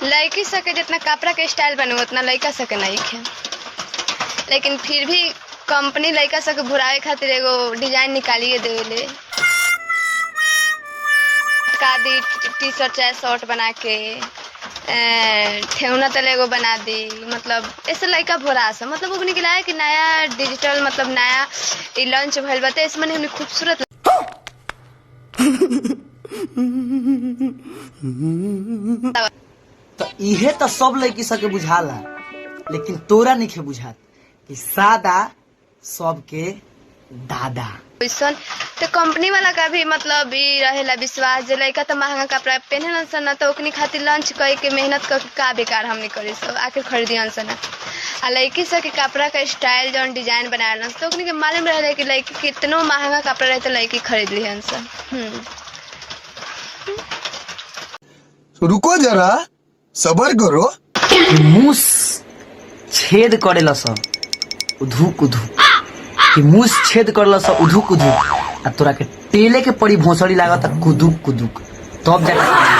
लड़की सके जितना कपड़ा के स्टाइल बने उतना लड़का सके नहीं है, लेकिन फिर भी कंपनी लड़का सके भुराए खातिर एगो डिजाइन निकालिए देले का दी टी शर्ट चाहे शर्ट बना के ठेहुना तले एगो बना दी। मतलब ऐसे लड़का भोरा सा मतलब उगने के लायक कि नया डिजिटल मतलब नया लॉन्च भइल बाटे इसमें हमने खूबसूरत तो इहे तो सब लड़की सके बुझाला, लेकिन तोरा नहीं के बुझात कि सादा सबके दादा। तो कंपनी वाला का भी मतलब ई रहेला विश्वास जे लड़का तो महंगा कपड़ा पहने सन तो ओकनी खातिर लॉन्च कई के मेहनत करके का बेकार हमने करी सब आखिर खरीदियन सन। आ लड़की सब के कपड़ा का स्टाइल जौन डिजाइन बनाए तो ओकनी के मालूम रहे कि लड़की कितनो महंगा कपड़ा रहे तो लड़की खरीद लिहन सन। रुको जरा सबर करो। मूस छेद करेला सब उधुक उधुक कि मूस छेद करला सब उधुक उधुक आ तोरा के टेले के पड़ी भोसड़ी लागत कुदुक कुदुक तब जाके